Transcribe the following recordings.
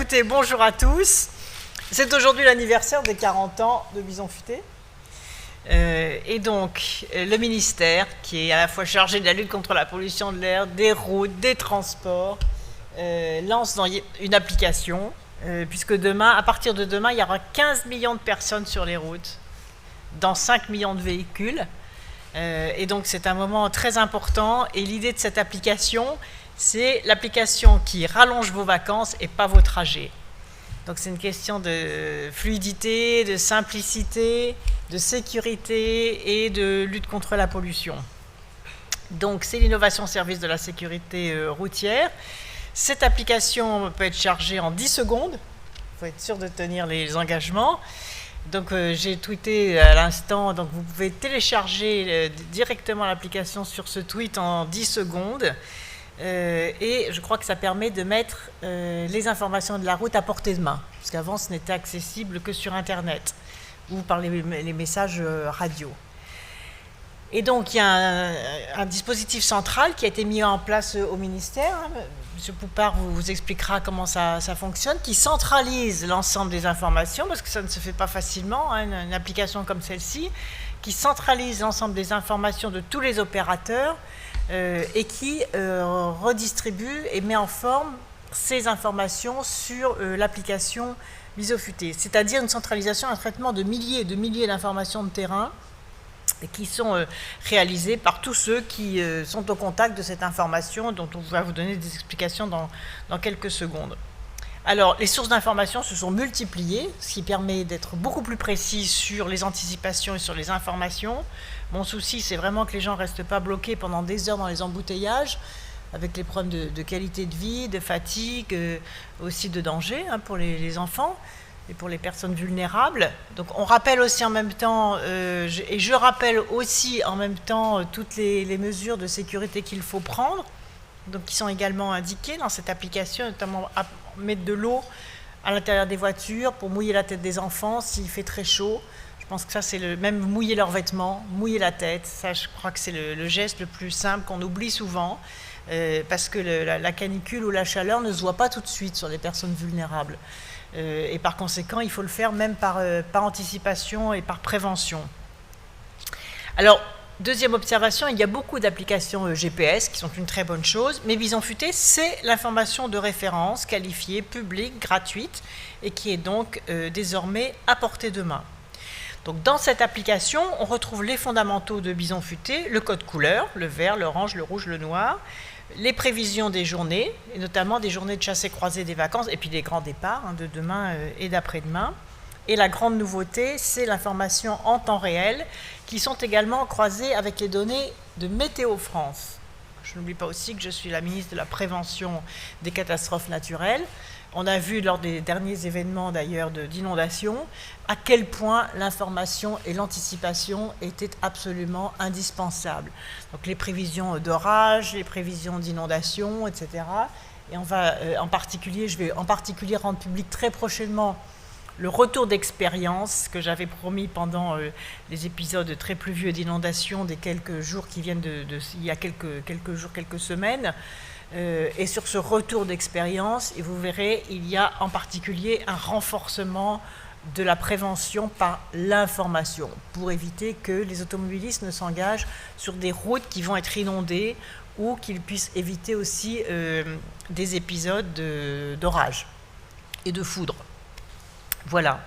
écoutez, bonjour à tous. C'est aujourd'hui l'anniversaire des 40 ans de Bison Futé. Et donc, le ministère, qui est à la fois chargé de la lutte contre la pollution de l'air, des routes, des transports, lance une application, puisque demain, à partir de demain, il y aura 15 millions de personnes sur les routes, dans 5 millions de véhicules. Et donc, c'est un moment très important. Et l'idée de cette application, c'est l'application qui rallonge vos vacances et pas vos trajets. Donc c'est une question de fluidité, de simplicité, de sécurité et de lutte contre la pollution. Donc c'est l'innovation au service de la sécurité routière. Cette application peut être chargée en 10 secondes. Il faut être sûr de tenir les engagements. Donc j'ai tweeté à l'instant, donc vous pouvez télécharger directement l'application sur ce tweet en 10 secondes. Et je crois que ça permet de mettre les informations de la route à portée de main, parce qu'avant ce n'était accessible que sur Internet ou par les messages radio. Et donc il y a un dispositif central qui a été mis en place au ministère. M. Poupart vous expliquera comment ça fonctionne, qui centralise l'ensemble des informations, parce que ça ne se fait pas facilement, une application comme celle-ci, qui centralise l'ensemble des informations de tous les opérateurs, et qui redistribue et met en forme ces informations sur l'application Bison Futé. C'est-à-dire une centralisation, un traitement de milliers et de milliers d'informations de terrain qui sont réalisées par tous ceux qui sont au contact de cette information, dont on va vous donner des explications dans quelques secondes. Alors, les sources d'informations se sont multipliées, ce qui permet d'être beaucoup plus précis sur les anticipations et sur les informations. Mon souci, c'est vraiment que les gens ne restent pas bloqués pendant des heures dans les embouteillages, avec les problèmes de qualité de vie, de fatigue, aussi de danger pour les enfants et pour les personnes vulnérables. Donc on rappelle aussi en même temps, et je rappelle aussi en même temps toutes les mesures de sécurité qu'il faut prendre, donc qui sont également indiquées dans cette application, notamment mettre de l'eau à l'intérieur des voitures pour mouiller la tête des enfants s'il fait très chaud. Je pense que ça, c'est même mouiller leurs vêtements, mouiller la tête. Ça, je crois que c'est le geste le plus simple qu'on oublie souvent, parce que la canicule ou la chaleur ne se voit pas tout de suite sur les personnes vulnérables. Et par conséquent, il faut le faire même par anticipation et par prévention. Alors, deuxième observation, il y a beaucoup d'applications GPS qui sont une très bonne chose, mais Bison Futé, c'est l'information de référence qualifiée, publique, gratuite, et qui est donc désormais à portée de main. Donc dans cette application, on retrouve les fondamentaux de Bison Futé, le code couleur, le vert, l'orange, le rouge, le noir, les prévisions des journées, et notamment des journées de chassé-croisé des vacances, et puis des grands départs de demain et d'après-demain. Et la grande nouveauté, c'est l'information en temps réel, qui sont également croisées avec les données de Météo France. Je n'oublie pas aussi que je suis la ministre de la prévention des catastrophes naturelles. On a vu lors des derniers événements d'ailleurs d'inondation à quel point l'information et l'anticipation étaient absolument indispensables. Donc les prévisions d'orage, les prévisions d'inondation, etc. Et on va je vais en particulier rendre public très prochainement le retour d'expérience que j'avais promis pendant les épisodes très pluvieux d'inondation des quelques jours qui viennent il y a quelques jours, quelques semaines. Et sur ce retour d'expérience, et vous verrez, il y a en particulier un renforcement de la prévention par l'information, pour éviter que les automobilistes ne s'engagent sur des routes qui vont être inondées ou qu'ils puissent éviter aussi des épisodes d'orage et de foudre. Voilà.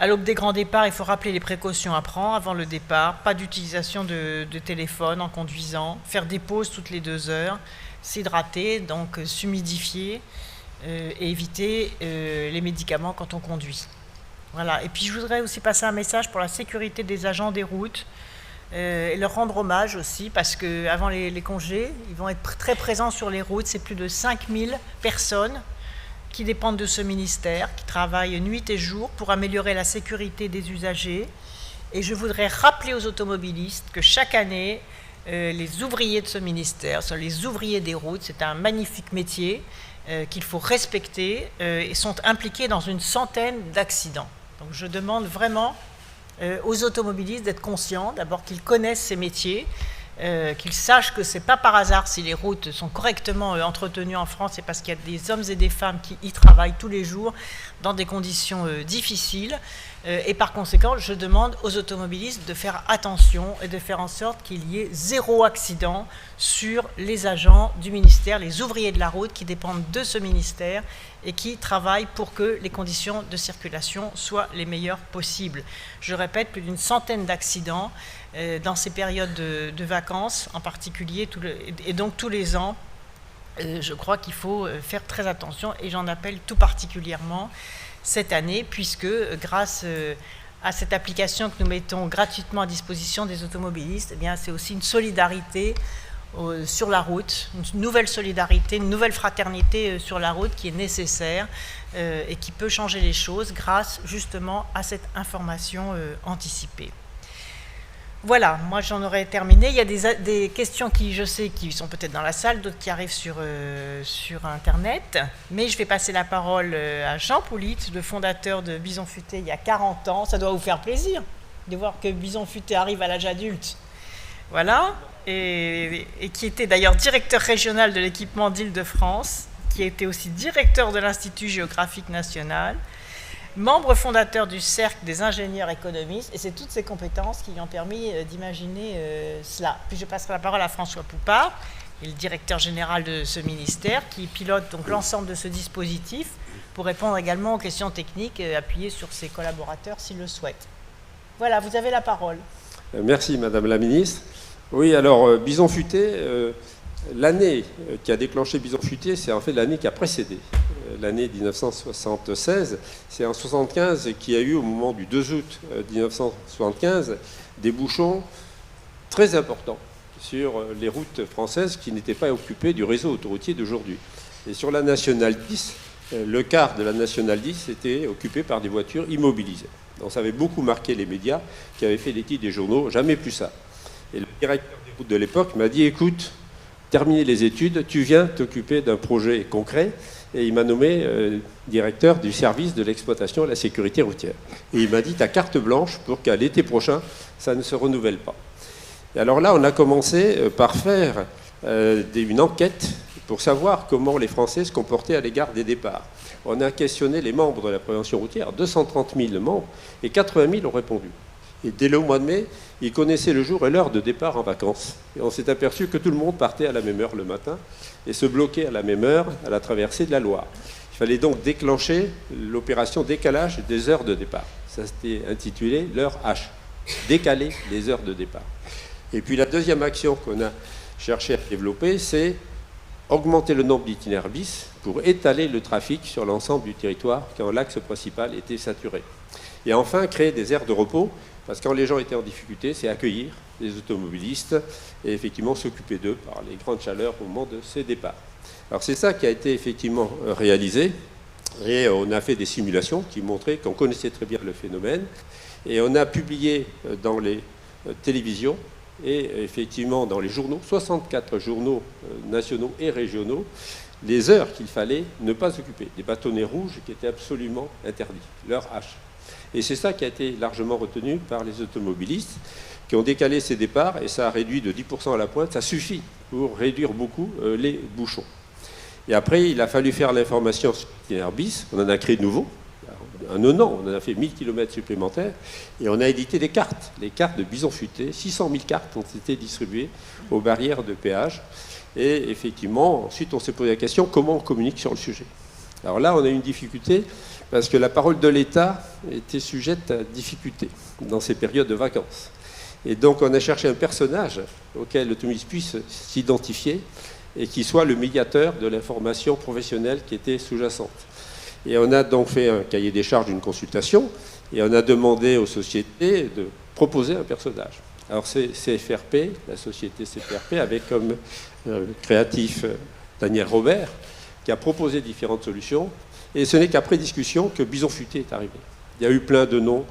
À l'aube des grands départs, il faut rappeler les précautions à prendre avant le départ, pas d'utilisation de téléphone en conduisant, faire des pauses toutes les 2 heures, s'hydrater, donc s'humidifier et éviter les médicaments quand on conduit. Voilà. Et puis je voudrais aussi passer un message pour la sécurité des agents des routes et leur rendre hommage aussi, parce qu'avant les congés, ils vont être très présents sur les routes. C'est plus de 5000 personnes qui dépendent de ce ministère, qui travaillent nuit et jour pour améliorer la sécurité des usagers. Et je voudrais rappeler aux automobilistes que chaque année, les ouvriers de ce ministère sont les ouvriers des routes. C'est un magnifique métier qu'il faut respecter et sont impliqués dans une centaine d'accidents. Donc je demande vraiment aux automobilistes d'être conscients, d'abord qu'ils connaissent ces métiers, qu'ils sachent que c'est pas par hasard si les routes sont correctement entretenues en France, c'est parce qu'il y a des hommes et des femmes qui y travaillent tous les jours dans des conditions difficiles. Et par conséquent, je demande aux automobilistes de faire attention et de faire en sorte qu'il y ait 0 accident sur les agents du ministère, les ouvriers de la route qui dépendent de ce ministère et qui travaillent pour que les conditions de circulation soient les meilleures possibles. Je répète, plus d'une centaine d'accidents dans ces périodes de vacances en particulier, et donc tous les ans. Je crois qu'il faut faire très attention et j'en appelle tout particulièrement cette année, puisque grâce à cette application que nous mettons gratuitement à disposition des automobilistes, eh bien, c'est aussi une solidarité sur la route, une nouvelle solidarité, une nouvelle fraternité sur la route qui est nécessaire et qui peut changer les choses grâce justement à cette information anticipée. Voilà, moi j'en aurais terminé. Il y a des questions qui, je sais, qui sont peut-être dans la salle, d'autres qui arrivent sur Internet. Mais je vais passer la parole à Jean Poulit, le fondateur de Bison Futé il y a 40 ans. Ça doit vous faire plaisir de voir que Bison Futé arrive à l'âge adulte. Voilà, et qui était d'ailleurs directeur régional de l'équipement d'Île-de-France, qui était aussi directeur de l'Institut géographique national, membre fondateur du Cercle des ingénieurs économistes, et c'est toutes ces compétences qui lui ont permis d'imaginer cela. Puis je passerai la parole à François Poupard, qui est le directeur général de ce ministère, qui pilote donc l'ensemble de ce dispositif pour répondre également aux questions techniques et appuyer sur ses collaborateurs s'ils le souhaitent. Voilà, vous avez la parole. Merci Madame la Ministre. Oui, alors Bison Futé, l'année qui a déclenché Bison Futé, c'est en fait l'année qui a précédé. L'année 1976, c'est en 1975 qu'il y a eu, au moment du 2 août 1975, des bouchons très importants sur les routes françaises qui n'étaient pas occupées du réseau autoroutier d'aujourd'hui. Et sur la Nationale 10, le quart de la Nationale 10 était occupé par des voitures immobilisées. Donc ça avait beaucoup marqué les médias qui avaient fait des titres des journaux, jamais plus ça. Et le directeur des routes de l'époque m'a dit, écoute, terminer les études, tu viens t'occuper d'un projet concret. Et il m'a nommé directeur du service de l'exploitation et la sécurité routière. Et il m'a dit, ta carte blanche pour qu'à l'été prochain, ça ne se renouvelle pas. Et alors là, on a commencé par faire une enquête pour savoir comment les Français se comportaient à l'égard des départs. On a questionné les membres de la prévention routière, 230 000 membres, et 80 000 ont répondu. Et dès le mois de mai, ils connaissaient le jour et l'heure de départ en vacances. Et on s'est aperçu que tout le monde partait à la même heure le matin et se bloquait à la même heure à la traversée de la Loire. Il fallait donc déclencher l'opération décalage des heures de départ. Ça s'était intitulé l'heure H, décaler les heures de départ. Et puis la deuxième action qu'on a cherché à développer, c'est augmenter le nombre d'itinéraires bis pour étaler le trafic sur l'ensemble du territoire quand l'axe principal était saturé. Et enfin, créer des aires de repos, parce que quand les gens étaient en difficulté, c'est accueillir les automobilistes et effectivement s'occuper d'eux par les grandes chaleurs au moment de ces départs. Alors c'est ça qui a été effectivement réalisé, et on a fait des simulations qui montraient qu'on connaissait très bien le phénomène, et on a publié dans les télévisions et effectivement dans les journaux, 64 journaux nationaux et régionaux, les heures qu'il fallait ne pas occuper, des bâtonnets rouges qui étaient absolument interdits, l'heure H. Et c'est ça qui a été largement retenu par les automobilistes qui ont décalé ces départs, et ça a réduit de 10% à la pointe, ça suffit pour réduire beaucoup les bouchons. Et après, il a fallu faire l'information sur l'itinéraire bis, on en a créé de nouveaux, en un an, on en a fait 1000 km supplémentaires, et on a édité des cartes, les cartes de Bison Futé, 600 000 cartes ont été distribuées aux barrières de péage, et effectivement, ensuite on s'est posé la question, comment on communique sur le sujet? Alors là, on a une difficulté, parce que la parole de l'État était sujette à difficulté dans ces périodes de vacances. Et donc on a cherché un personnage auquel l'automobiliste puisse s'identifier et qui soit le médiateur de l'information professionnelle qui était sous-jacente. Et on a donc fait un cahier des charges d'une consultation et on a demandé aux sociétés de proposer un personnage. Alors c'est CFRP, la société CFRP, avec comme créatif Daniel Robert, qui a proposé différentes solutions. Et ce n'est qu'après discussion que Bison Futé est arrivé. Il y a eu plein de noms.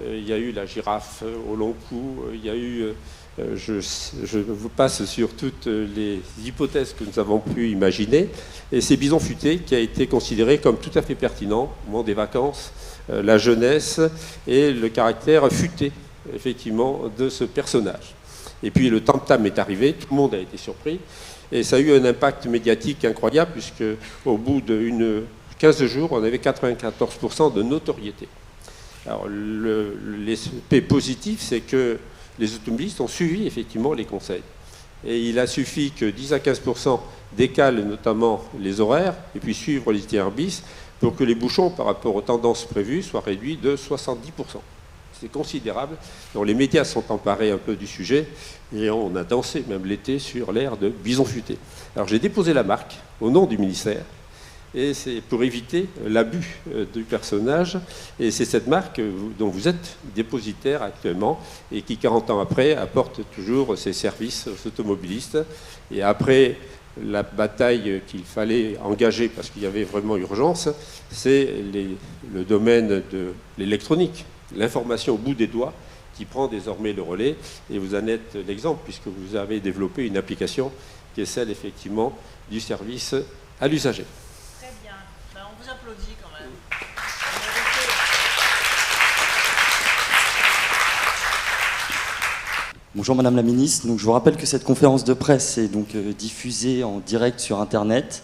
Il y a eu la girafe au long cou. Il y a eu, je vous passe sur toutes les hypothèses que nous avons pu imaginer. Et c'est Bison Futé qui a été considéré comme tout à fait pertinent au moment des vacances, la jeunesse et le caractère futé, effectivement, de ce personnage. Et puis le tam-tam est arrivé, tout le monde a été surpris. Et ça a eu un impact médiatique incroyable, puisque au bout de 15 jours, on avait 94% de notoriété. Alors, l'effet positif, c'est que les automobilistes ont suivi effectivement les conseils. Et il a suffi que 10 à 15% décalent notamment les horaires et puis suivre l'itinéraire bis pour que les bouchons par rapport aux tendances prévues soient réduits de 70%. C'est considérable. Donc les médias sont emparés un peu du sujet et on a dansé même l'été sur l'air de Bison Futé. Alors j'ai déposé la marque au nom du ministère et c'est pour éviter l'abus du personnage. Et c'est cette marque dont vous êtes dépositaire actuellement et qui, 40 ans après, apporte toujours ses services aux automobilistes. Et après la bataille qu'il fallait engager, parce qu'il y avait vraiment urgence, c'est le domaine de l'électronique, l'information au bout des doigts, qui prend désormais le relais. Et vous en êtes l'exemple, puisque vous avez développé une application qui est celle, effectivement, du service à l'usager. On vous applaudit quand même. Bonjour Madame la Ministre, donc, je vous rappelle que cette conférence de presse est donc diffusée en direct sur Internet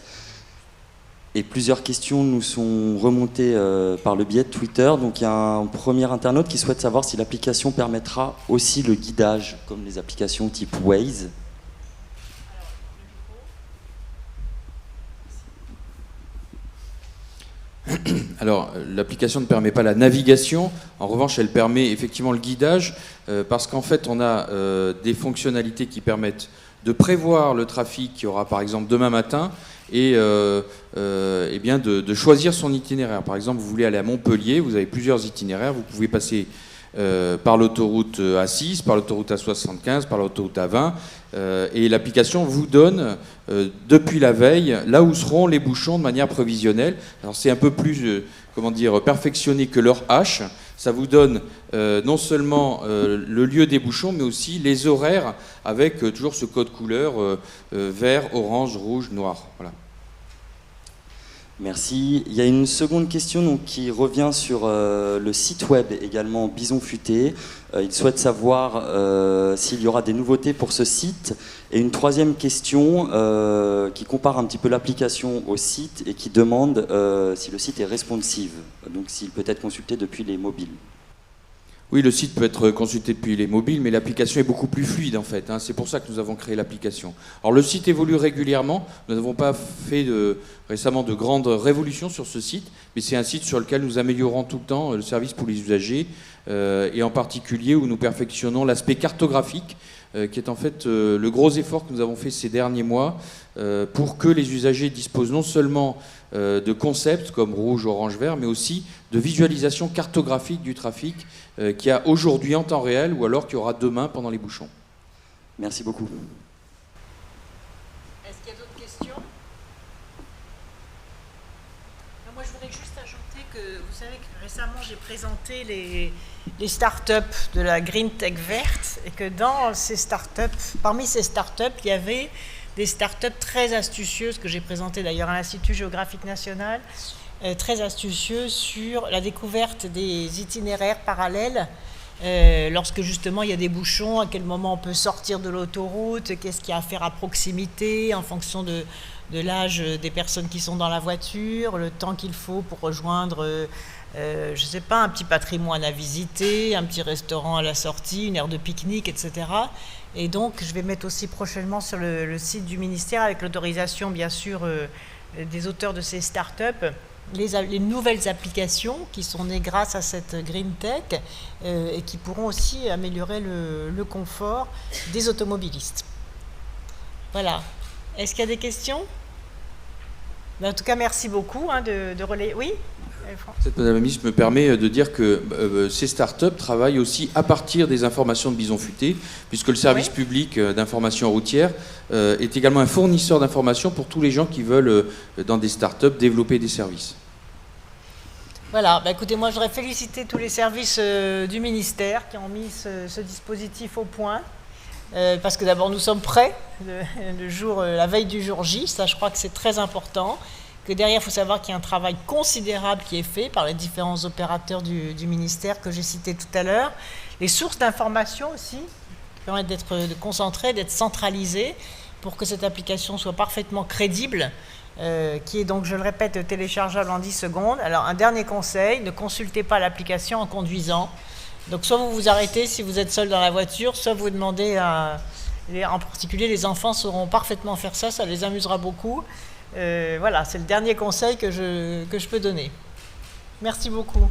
et plusieurs questions nous sont remontées par le biais de Twitter. Donc il y a un premier internaute qui souhaite savoir si l'application permettra aussi le guidage comme les applications type Waze. Alors, l'application ne permet pas la navigation. En revanche, elle permet effectivement le guidage parce qu'en fait, on a des fonctionnalités qui permettent de prévoir le trafic qu'il y aura, par exemple, demain matin et bien de choisir son itinéraire. Par exemple, vous voulez aller à Montpellier, vous avez plusieurs itinéraires. Vous pouvez passer par l'autoroute A6, par l'autoroute A75, par l'autoroute A20. Et l'application vous donne, depuis la veille, là où seront les bouchons de manière prévisionnelle. Alors c'est un peu plus, perfectionné que leur H. Ça vous donne non seulement le lieu des bouchons, mais aussi les horaires avec toujours ce code couleur vert, orange, rouge, noir. Voilà. Merci. Il y a une seconde question donc, qui revient sur le site web également Bison Futé. Il souhaite savoir s'il y aura des nouveautés pour ce site. Et une troisième question qui compare un petit peu l'application au site et qui demande si le site est responsive, donc s'il peut être consulté depuis les mobiles. Oui, le site peut être consulté depuis les mobiles, mais l'application est beaucoup plus fluide en fait. C'est pour ça que nous avons créé l'application. Alors le site évolue régulièrement. Nous n'avons pas fait récemment de grandes révolutions sur ce site, mais c'est un site sur lequel nous améliorons tout le temps le service pour les usagers, et en particulier où nous perfectionnons l'aspect cartographique, qui est en fait le gros effort que nous avons fait ces derniers mois pour que les usagers disposent non seulement de concepts comme rouge, orange, vert, mais aussi de visualisation cartographique du trafic qu'il y a aujourd'hui en temps réel ou alors qu'il y aura demain pendant les bouchons. Merci beaucoup. Est-ce qu'il y a d'autres questions? Moi, je voudrais juste ajouter que vous savez que récemment, j'ai présenté les startups de la Green Tech verte et que dans ces startups, parmi ces startups, il y avait des startups très astucieuses que j'ai présentées d'ailleurs à l'Institut géographique national, très astucieuses sur la découverte des itinéraires parallèles lorsque justement il y a des bouchons, à quel moment on peut sortir de l'autoroute, qu'est-ce qu'il y a à faire à proximité en fonction de l'âge des personnes qui sont dans la voiture, le temps qu'il faut pour rejoindre, je ne sais pas, un petit patrimoine à visiter, un petit restaurant à la sortie, une aire de pique-nique, etc. Et donc, je vais mettre aussi prochainement sur le site du ministère, avec l'autorisation, bien sûr, des auteurs de ces startups, les nouvelles applications qui sont nées grâce à cette Green Tech et qui pourront aussi améliorer le confort des automobilistes. Voilà. Est-ce qu'il y a des questions? En tout cas, merci beaucoup de relayer. Oui? Madame la Ministre me permet de dire que ces startups travaillent aussi à partir des informations de Bison Futé, puisque le service public d'information routière est également un fournisseur d'informations pour tous les gens qui veulent, dans des startups, développer des services. Voilà, écoutez, moi je voudrais féliciter tous les services du ministère qui ont mis ce dispositif au point. Parce que d'abord nous sommes prêts la veille du jour J, ça je crois que c'est très important. Que derrière, il faut savoir qu'il y a un travail considérable qui est fait par les différents opérateurs du ministère que j'ai cités tout à l'heure. Les sources d'information aussi, permettre d'être concentré, d'être centralisé, pour que cette application soit parfaitement crédible, qui est donc, je le répète, téléchargeable en 10 secondes. Alors, un dernier conseil, ne consultez pas l'application en conduisant. Donc, soit vous vous arrêtez si vous êtes seul dans la voiture, soit vous demandez en particulier, les enfants sauront parfaitement faire ça, ça les amusera beaucoup. Voilà, c'est le dernier conseil que je peux donner. Merci beaucoup.